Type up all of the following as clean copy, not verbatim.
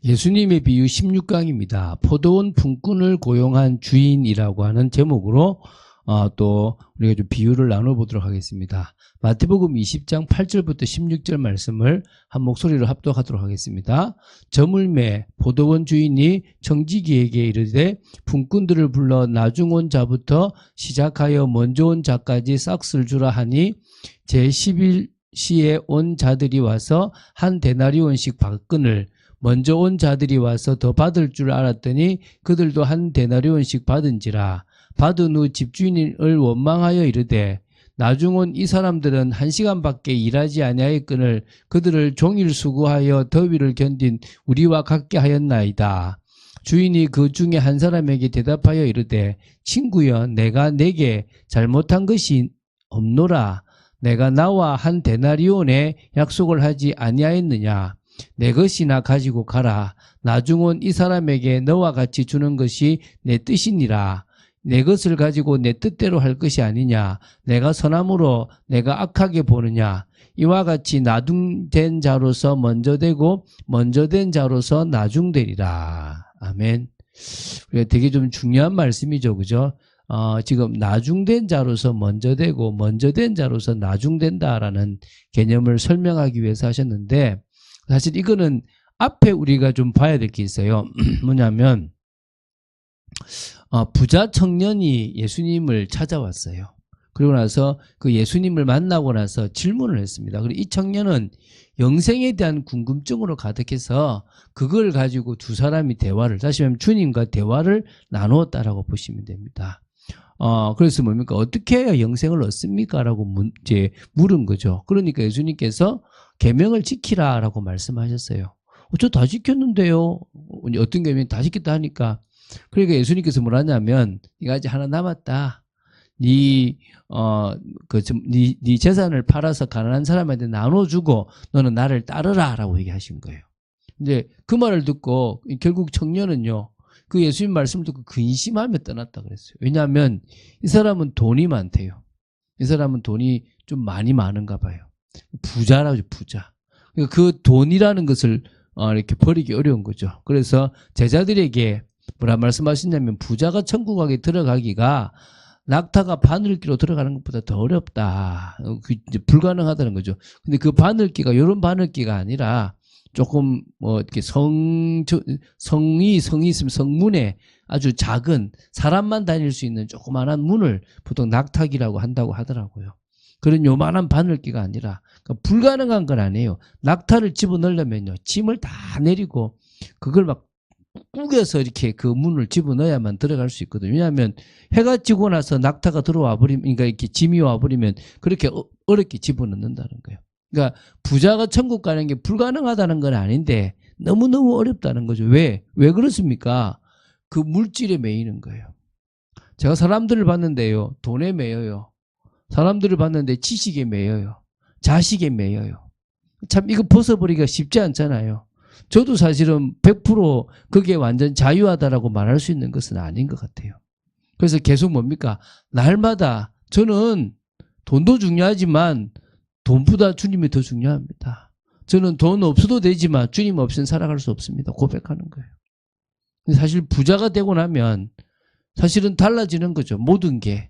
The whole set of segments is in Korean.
예수님의 비유 16강입니다. 포도원 품꾼을 고용한 주인이라고 하는 제목으로 또 우리가 좀 비유를 나눠보도록 하겠습니다. 마태복음 20장 8절부터 16절 말씀을 한 목소리로 합독하도록 하겠습니다. 저물매 포도원 주인이 청지기에게 이르되 품꾼들을 불러 나중 온 자부터 시작하여 먼저 온 자까지 싹쓸 주라 하니 제11시에 온 자들이 와서 한 데나리온씩 받거늘 먼저 온 자들이 와서 더 받을 줄 알았더니 그들도 한 데나리온씩 받은지라. 받은 후 집주인을 원망하여 이르되 나중 온 이 사람들은 1시간밖에 일하지 아니하였거늘 그들을 종일 수고하여 더위를 견딘 우리와 같게 하였나이다. 주인이 그 중에 한 사람에게 대답하여 이르되 친구여 내가 내게 잘못한 것이 없노라. 내가 나와 한 데나리온의 약속을 하지 아니하였느냐. 내 것이나 가지고 가라. 나중 온 이 사람에게 너와 같이 주는 것이 내 뜻이니라. 내 것을 가지고 내 뜻대로 할 것이 아니냐. 내가 선함으로 내가 악하게 보느냐. 이와 같이 나중된 자로서 먼저 되고 먼저 된 자로서 나중되리라. 아멘. 우리가 되게 좀 중요한 말씀이죠. 그죠? 지금 나중된 자로서 먼저 되고 먼저 된 자로서 나중된다라는 개념을 설명하기 위해서 하셨는데 사실 이거는 앞에 우리가 좀 봐야 될 게 있어요. 뭐냐면 부자 청년이 예수님을 찾아왔어요. 그리고 나서 그 예수님을 만나고 나서 질문을 했습니다. 그리고 이 청년은 영생에 대한 궁금증으로 가득해서 그걸 가지고 두 사람이 대화를, 다시 말하면 주님과 대화를 나누었다라고 보시면 됩니다. 그래서 뭡니까? 어떻게 해야 영생을 얻습니까? 라고 이제 물은 거죠. 그러니까 예수님께서 계명을 지키라라고 말씀하셨어요. 저 다 지켰는데요. 어떤 계명 다 지켰다 하니까. 그러니까 예수님께서 뭐라냐면 네가 아직 하나 남았다. 네 재산을 팔아서 가난한 사람한테 나눠주고 너는 나를 따르라라고 얘기하신 거예요. 근데 그 말을 듣고 결국 청년은요. 그 예수님 말씀을 듣고 근심하며 떠났다 그랬어요. 왜냐하면 이 사람은 돈이 많대요. 이 사람은 돈이 좀 많이 많은가 봐요. 부자라고 하죠, 부자. 그러니까 그 돈이라는 것을 이렇게 버리기 어려운 거죠. 그래서 제자들에게 뭐라 말씀하시냐면 부자가 천국에 들어가기가 낙타가 바늘기로 들어가는 것보다 더 어렵다. 이제 불가능하다는 거죠. 근데 그 바늘기가 이런 바늘기가 아니라 조금 이렇게 성이 있으면 성문에 아주 작은 사람만 다닐 수 있는 조그마한 문을 보통 낙타기라고 한다고 하더라고요. 그런 요만한 바늘기가 아니라 그러니까 불가능한 건 아니에요. 낙타를 집어넣으려면요 짐을 다 내리고 그걸 막 꾸겨서 이렇게 그 문을 집어넣어야만 들어갈 수 있거든요. 왜냐하면 해가 지고 나서 낙타가 들어와 버리면, 그러니까 이렇게 짐이 와 버리면 그렇게 어렵게 집어넣는다는 거예요. 그러니까 부자가 천국 가는 게 불가능하다는 건 아닌데 너무너무 어렵다는 거죠. 왜 그렇습니까? 그 물질에 매이는 거예요. 제가 사람들을 봤는데요. 돈에 매여요. 사람들을 봤는데 지식에 매여요. 자식에 매여요. 참 이거 벗어버리기가 쉽지 않잖아요. 저도 사실은 100% 그게 완전 자유하다라고 말할 수 있는 것은 아닌 것 같아요. 그래서 계속 뭡니까? 날마다 저는 돈도 중요하지만 돈보다 주님이 더 중요합니다. 저는 돈 없어도 되지만 주님 없이는 살아갈 수 없습니다. 고백하는 거예요. 사실 부자가 되고 나면 사실은 달라지는 거죠. 모든 게.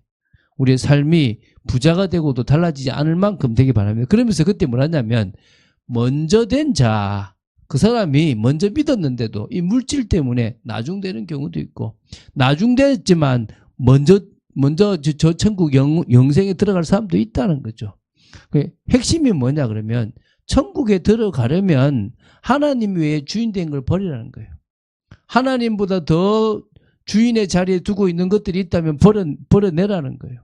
우리의 삶이 부자가 되고도 달라지지 않을 만큼 되기 바랍니다. 그러면서 그때 뭐라냐면 먼저 된 자, 그 사람이 먼저 믿었는데도 이 물질 때문에 나중되는 경우도 있고 나중됐지만 먼저 저 천국 영생에 들어갈 사람도 있다는 거죠. 핵심이 뭐냐 그러면 천국에 들어가려면 하나님 외에 주인 된 걸 버리라는 거예요. 하나님보다 더 주인의 자리에 두고 있는 것들이 있다면 버려내라는 거예요.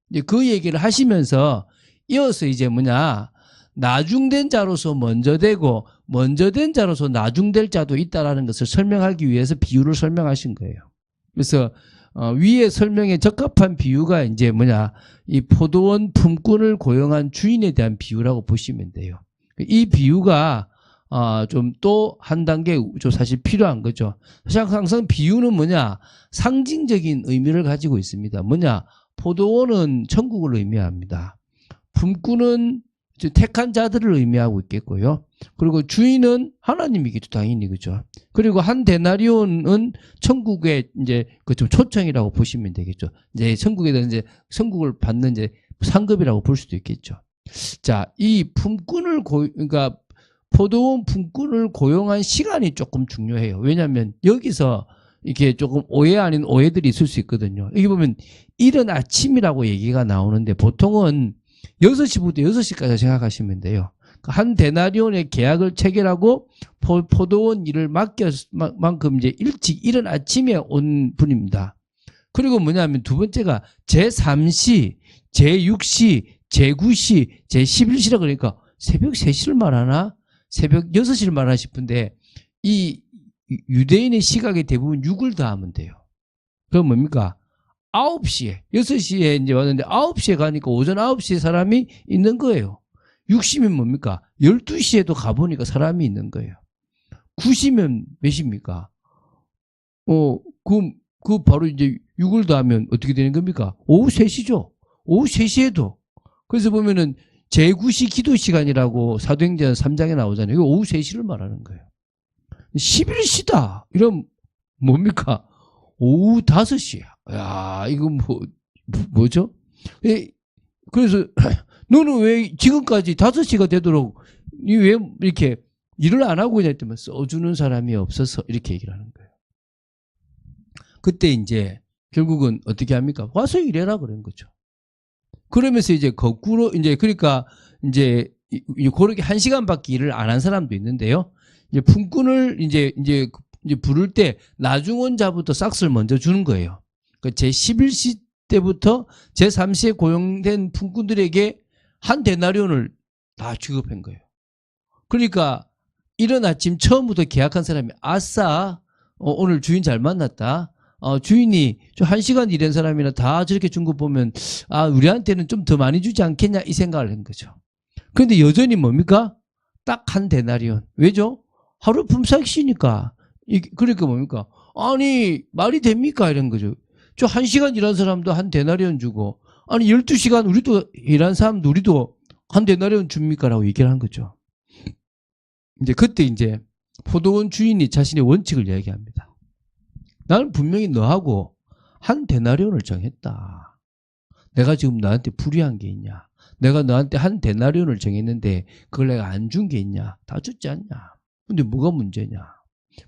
이제 그 얘기를 하시면서 이어서 이제 뭐냐 나중된 자로서 먼저 되고 먼저 된 자로서 나중될 자도 있다라는 것을 설명하기 위해서 비유를 설명하신 거예요. 그래서 위에 설명에 적합한 비유가 이제 뭐냐 이 포도원 품꾼을 고용한 주인에 대한 비유라고 보시면 돼요. 이 비유가 좀 또 한 단계 좀 사실 필요한 거죠. 항상 비유는 뭐냐 상징적인 의미를 가지고 있습니다. 뭐냐 포도원은 천국을 의미합니다. 품꾼은 택한 자들을 의미하고 있겠고요. 그리고 주인은 하나님이겠죠, 당연히. 그죠. 그리고 한 데나리온은 천국의 이제 그 좀 초청이라고 보시면 되겠죠. 이제 천국에 이제 천국을 받는 이제 상급이라고 볼 수도 있겠죠. 자, 이 품꾼을 그러니까 포도원 품꾼을 고용한 시간이 조금 중요해요. 왜냐하면 여기서 이렇게 조금 오해 아닌 오해들이 있을 수 있거든요. 여기 보면 이른 아침이라고 얘기가 나오는데 보통은 6시부터 6시까지 생각하시면 돼요. 한 데나리온의 계약을 체결하고 포도원 일을 만큼 이제 일찍 이른 아침에 온 분입니다. 그리고 뭐냐면 두 번째가 제3시, 제6시, 제9시, 제11시라 그러니까 새벽 3시를 말하나? 새벽 6시를 말하나 싶은데 이 유대인의 시각에 대부분 6을 더하면 돼요. 그럼 뭡니까? 9시에, 6시에 이제 왔는데 9시에 가니까 오전 9시에 사람이 있는 거예요. 6시면 뭡니까? 12시에도 가보니까 사람이 있는 거예요. 9시면 몇입니까? 그 바로 이제 6을 더하면 어떻게 되는 겁니까? 오후 3시죠. 오후 3시에도. 그래서 보면은 제9시 기도 시간이라고 사도행전 3장에 나오잖아요. 이거 오후 3시를 말하는 거예요. 11시다. 이러면 뭡니까? 오후 5시야. 야, 이거 뭐죠? 그래서 너는 왜 지금까지 5시가 되도록 왜 이렇게 일을 안 하고 있냐 했더니 써주는 사람이 없어서 이렇게 얘기를 하는 거예요. 그때 이제 결국은 어떻게 합니까? 와서 일해라 그런 거죠. 그러면서 이제 거꾸로 이제 그러니까 이제 그렇게 1시간밖에 일을 안 한 사람도 있는데요. 이제 품꾼을 이제 부를 때 나중원자부터 싹스를 먼저 주는 거예요. 그러니까 제11시 때부터 제3시에 고용된 품꾼들에게 한 데나리온을 다 지급한 거예요. 그러니까 이른 아침 처음부터 계약한 사람이 아싸 오늘 주인 잘 만났다. 주인이 좀 1시간 일한 사람이나 다 저렇게 준 거 보면 우리한테는 좀 더 많이 주지 않겠냐 이 생각을 한 거죠. 그런데 여전히 뭡니까? 딱 한 데나리온. 왜죠? 하루 품삯이니까. 그러니까 뭡니까? 아니 말이 됩니까? 이런 거죠. 저 1시간 일한 사람도 한 데나리온 주고 아니 12시간 우리도 일한 사람도 우리도 한 데나리온 줍니까? 라고 얘기를 한 거죠. 이제 그때 이제 포도원 주인이 자신의 원칙을 이야기합니다. 나는 분명히 너하고 한 데나리온을 정했다. 내가 지금 너한테 불이한 게 있냐? 내가 너한테 한 데나리온을 정했는데 그걸 내가 안 준 게 있냐? 다 줬지 않냐? 근데 뭐가 문제냐?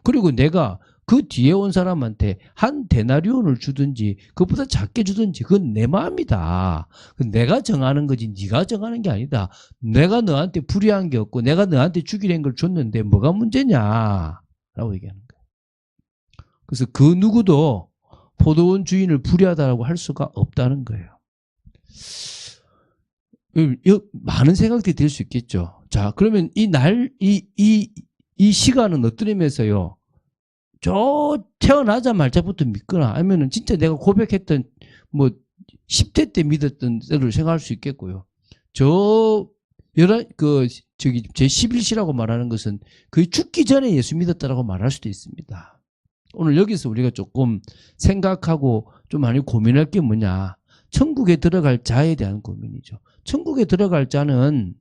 그리고 내가 그 뒤에 온 사람한테 한 데나리온을 주든지 그것보다 작게 주든지 그건 내 마음이다. 내가 정하는 거지 네가 정하는 게 아니다. 내가 너한테 불이한 게 없고 내가 너한테 주기로 걸 줬는데 뭐가 문제냐? 라고 얘기하는 거예요. 그래서 그 누구도 포도원 주인을 불의하다라고 할 수가 없다는 거예요. 많은 생각들이 들 수 있겠죠. 자, 그러면 이 시간은 어떤 의미에서요? 저 태어나자마자부터 믿거나 아니면은 진짜 내가 고백했던 10대 때 믿었던 때를 생각할 수 있겠고요. 제 11시라고 말하는 것은 거의 죽기 전에 예수 믿었다라고 말할 수도 있습니다. 오늘 여기서 우리가 조금 생각하고 좀 많이 고민할 게 뭐냐. 천국에 들어갈 자에 대한 고민이죠. 천국에 들어갈 자는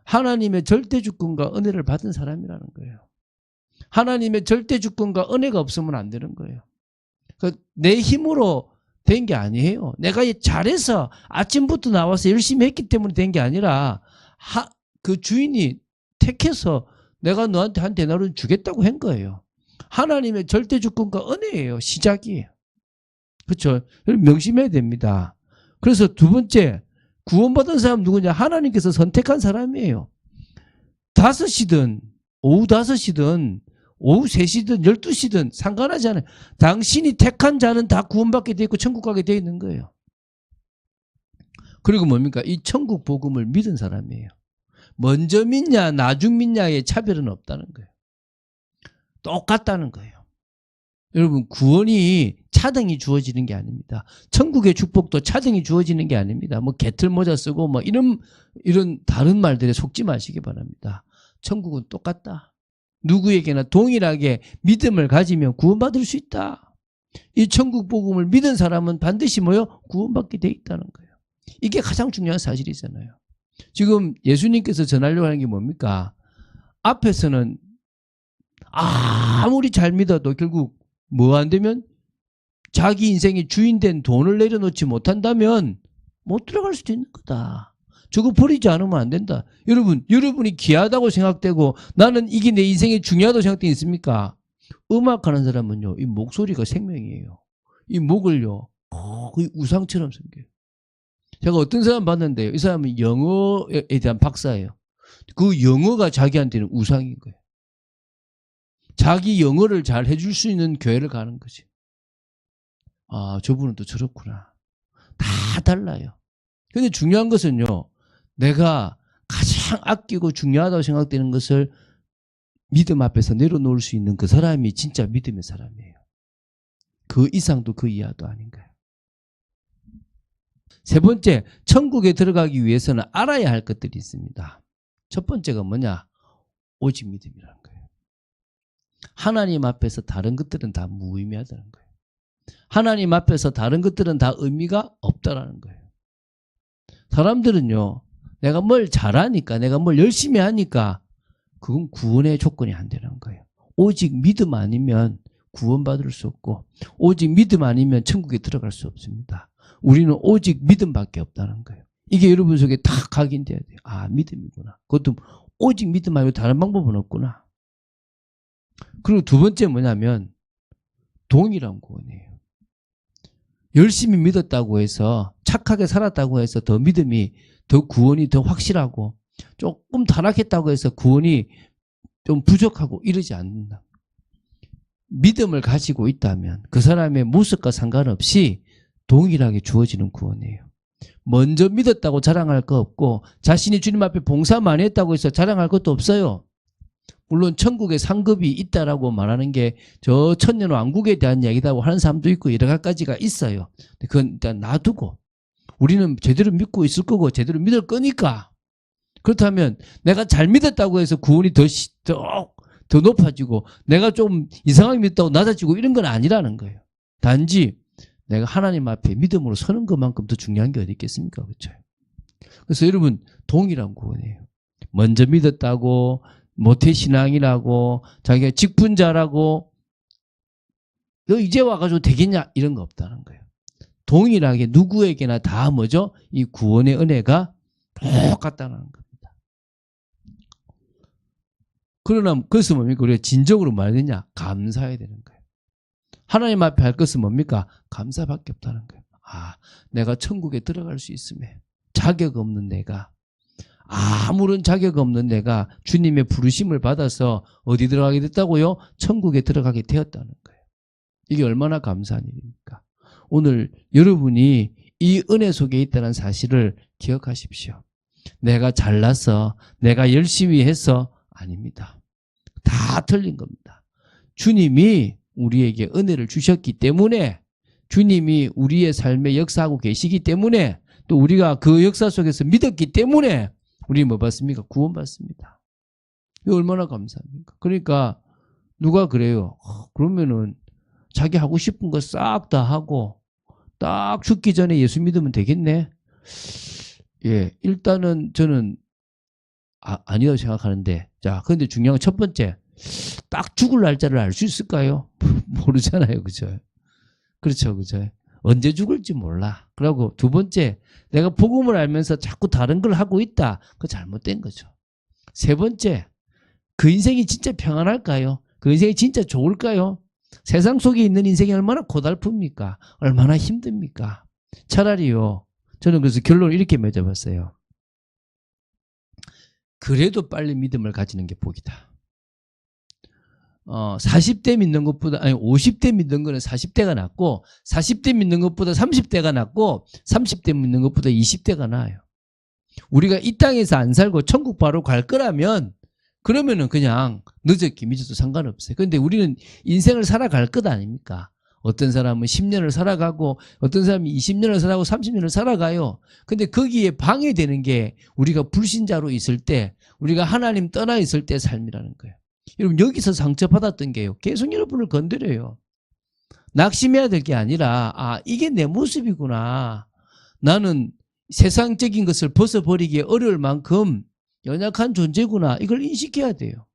하나님의 절대 주권과 은혜를 받은 사람이라는 거예요. 하나님의 절대 주권과 은혜가 없으면 안 되는 거예요. 내 힘으로 된 게 아니에요. 내가 잘해서 아침부터 나와서 열심히 했기 때문에 된 게 아니라 그 주인이 택해서 내가 너한테 한 데나리온 주겠다고 한 거예요. 하나님의 절대 주권과 은혜예요. 시작이에요. 그렇죠? 명심해야 됩니다. 그래서 두 번째 구원받은 사람 누구냐? 하나님께서 선택한 사람이에요. 5시든 오후 5시든 오후 3시든 12시든 상관하지 않아요. 당신이 택한 자는 다 구원받게 돼 있고 천국 가게 돼 있는 거예요. 그리고 뭡니까? 이 천국 복음을 믿은 사람이에요. 먼저 믿냐 나중 믿냐의 차별은 없다는 거예요. 똑같다는 거예요. 여러분 구원이 차등이 주어지는 게 아닙니다. 천국의 축복도 차등이 주어지는 게 아닙니다. 개틀 모자 쓰고 이런 다른 말들에 속지 마시기 바랍니다. 천국은 똑같다. 누구에게나 동일하게 믿음을 가지면 구원받을 수 있다. 이 천국 복음을 믿은 사람은 반드시 구원받게 돼 있다는 거예요. 이게 가장 중요한 사실이잖아요. 지금 예수님께서 전하려고 하는 게 뭡니까? 앞에서는 아무리 잘 믿어도 결국 뭐 안 되면 자기 인생의 주인된 돈을 내려놓지 못한다면 못 들어갈 수도 있는 거다. 저거 버리지 않으면 안 된다. 여러분이 귀하다고 생각되고 나는 이게 내 인생에 중요하다고 생각되어 있습니까? 음악하는 사람은요, 이 목소리가 생명이에요. 이 목을요, 거의 우상처럼 생겨요. 제가 어떤 사람 봤는데요, 이 사람은 영어에 대한 박사예요. 그 영어가 자기한테는 우상인 거예요. 자기 영어를 잘 해줄 수 있는 교회를 가는 거지. 아, 저분은 또 저렇구나. 다 달라요. 근데 중요한 것은요, 내가 가장 아끼고 중요하다고 생각되는 것을 믿음 앞에서 내려놓을 수 있는 그 사람이 진짜 믿음의 사람이에요. 그 이상도 그 이하도 아닌 거예요. 세 번째, 천국에 들어가기 위해서는 알아야 할 것들이 있습니다. 첫 번째가 뭐냐? 오직 믿음이라는 거예요. 하나님 앞에서 다른 것들은 다 무의미하다는 거예요. 하나님 앞에서 다른 것들은 다 의미가 없다라는 거예요. 사람들은요, 내가 뭘 잘하니까, 내가 뭘 열심히 하니까 그건 구원의 조건이 안 되는 거예요. 오직 믿음 아니면 구원받을 수 없고, 오직 믿음 아니면 천국에 들어갈 수 없습니다. 우리는 오직 믿음밖에 없다는 거예요. 이게 여러분 속에 다 각인돼야 돼요. 아, 믿음이구나. 그것도 오직 믿음 말고 다른 방법은 없구나. 그리고 두 번째 뭐냐면 동일한 구원이에요. 열심히 믿었다고 해서, 착하게 살았다고 해서 더 믿음이, 더 구원이 더 확실하고, 조금 타락했다고 해서 구원이 좀 부족하고 이러지 않는다. 믿음을 가지고 있다면 그 사람의 모습과 상관없이 동일하게 주어지는 구원이에요. 먼저 믿었다고 자랑할 거 없고, 자신이 주님 앞에 봉사 많이 했다고 해서 자랑할 것도 없어요. 물론 천국에 상급이 있다라고 말하는 게 저 천년왕국에 대한 이야기라고 하는 사람도 있고 여러 가지가 있어요. 그건 일단 놔두고 우리는 제대로 믿고 있을 거고 제대로 믿을 거니까, 그렇다면 내가 잘 믿었다고 해서 구원이 더 높아지고 내가 좀 이상하게 믿었다고 낮아지고 이런 건 아니라는 거예요. 단지 내가 하나님 앞에 믿음으로 서는 것만큼 더 중요한 게 어디 있겠습니까? 그렇죠? 그래서 여러분, 동일한 구원이에요. 먼저 믿었다고, 모태신앙이라고, 자기가 직분자라고, 너 이제 와가지고 되겠냐? 이런 거 없다는 거예요. 동일하게 누구에게나 다 뭐죠? 이 구원의 은혜가 똑같다는 겁니다. 그러나 그것은 뭡니까? 우리가 진정으로 말하느냐? 감사해야 되는 거예요. 하나님 앞에 할 것은 뭡니까? 감사밖에 없다는 거예요. 아, 내가 천국에 들어갈 수 있음에 자격 없는 내가, 아무런 자격 없는 내가 주님의 부르심을 받아서 어디 들어가게 됐다고요? 천국에 들어가게 되었다는 거예요. 이게 얼마나 감사한 일입니까? 오늘 여러분이 이 은혜 속에 있다는 사실을 기억하십시오. 내가 잘나서, 내가 열심히 해서 아닙니다. 다 틀린 겁니다. 주님이 우리에게 은혜를 주셨기 때문에, 주님이 우리의 삶에 역사하고 계시기 때문에, 또 우리가 그 역사 속에서 믿었기 때문에 우리 뭐 받습니까? 구원받습니다. 이거 얼마나 감사합니까? 그러니까 누가 그래요? 그러면은 자기 하고 싶은 거 싹 다 하고 딱 죽기 전에 예수 믿으면 되겠네? 예, 일단은 저는 아니라고 생각하는데, 자, 그런데 중요한 건 첫 번째, 딱 죽을 날짜를 알 수 있을까요? 모르잖아요. 그죠? 그렇죠. 그죠? 언제 죽을지 몰라. 그리고 두 번째, 내가 복음을 알면서 자꾸 다른 걸 하고 있다. 그거 잘못된 거죠. 세 번째, 그 인생이 진짜 평안할까요? 그 인생이 진짜 좋을까요? 세상 속에 있는 인생이 얼마나 고달픕니까? 얼마나 힘듭니까? 차라리요, 저는 그래서 결론을 이렇게 맺어봤어요. 그래도 빨리 믿음을 가지는 게 복이다. 40대 믿는 것보다, 아니 50대 믿는 거는 40대가 낫고, 40대 믿는 것보다 30대가 낫고, 30대 믿는 것보다 20대가 나아요. 우리가 이 땅에서 안 살고 천국 바로 갈 거라면, 그러면은 그냥 늦었기 미쳤도 상관없어요. 그런데 우리는 인생을 살아갈 것 아닙니까? 어떤 사람은 10년을 살아가고, 어떤 사람이 20년을 살아가고 30년을 살아가요. 근데 거기에 방해되는 게 우리가 불신자로 있을 때, 우리가 하나님 떠나 있을 때 삶이라는 거예요. 여러분, 여기서 상처받았던 게요, 계속 여러분을 건드려요. 낙심해야 될 게 아니라, 아, 이게 내 모습이구나. 나는 세상적인 것을 벗어버리기 어려울 만큼 연약한 존재구나. 이걸 인식해야 돼요.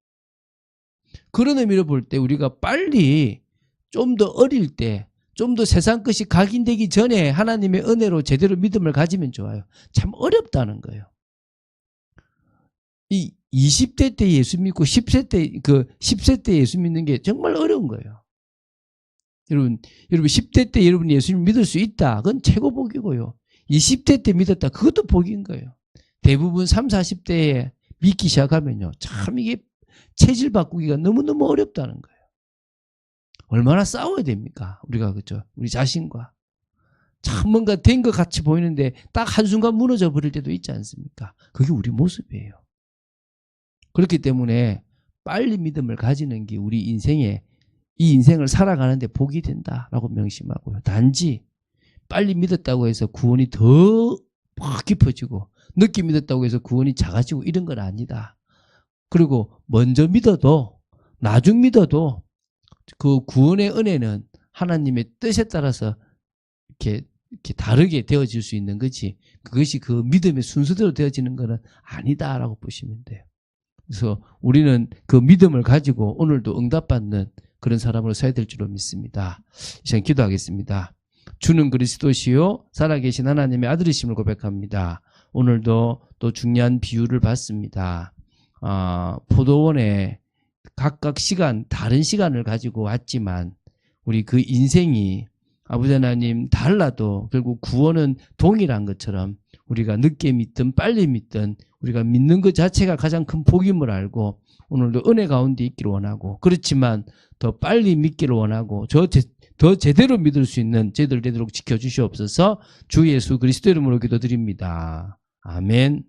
그런 의미로 볼 때 우리가 빨리 좀 더 어릴 때, 좀 더 세상 것이 각인되기 전에 하나님의 은혜로 제대로 믿음을 가지면 좋아요. 참 어렵다는 거예요. 이 20대 때 예수 믿고 10세 때 예수 믿는 게 정말 어려운 거예요. 여러분 10대 때 여러분이 예수님 믿을 수 있다. 그건 최고 복이고요. 20대 때 믿었다. 그것도 복인 거예요. 대부분 30, 40대에 믿기 시작하면요. 참 이게 체질 바꾸기가 너무너무 어렵다는 거예요. 얼마나 싸워야 됩니까? 우리가 그죠? 우리 자신과. 참 뭔가 된 것 같이 보이는데 딱 한순간 무너져 버릴 때도 있지 않습니까? 그게 우리 모습이에요. 그렇기 때문에 빨리 믿음을 가지는 게 우리 인생에 이 인생을 살아가는데 복이 된다라고 명심하고요. 단지 빨리 믿었다고 해서 구원이 더 막 깊어지고 늦게 믿었다고 해서 구원이 작아지고 이런 건 아니다. 그리고 먼저 믿어도 나중 믿어도 그 구원의 은혜는 하나님의 뜻에 따라서 이렇게 다르게 되어질 수 있는 거지 그것이 그 믿음의 순서대로 되어지는 것은 아니다라고 보시면 돼요. 그래서 우리는 그 믿음을 가지고 오늘도 응답받는 그런 사람으로 서야 될 줄로 믿습니다. 이제 기도하겠습니다. 주는 그리스도시요 살아계신 하나님의 아들이심을 고백합니다. 오늘도 또 중요한 비유를 받습니다. 포도원에 각각 다른 시간을 가지고 왔지만 우리 그 인생이 아버지 하나님 달라도 결국 구원은 동일한 것처럼 우리가 늦게 믿든 빨리 믿든 우리가 믿는 것 자체가 가장 큰 복임을 알고 오늘도 은혜 가운데 있기를 원하고 그렇지만 더 빨리 믿기를 원하고 더 제대로 믿을 수 있는 저희들 되도록 지켜주시옵소서. 주 예수 그리스도 이름으로 기도드립니다. 아멘.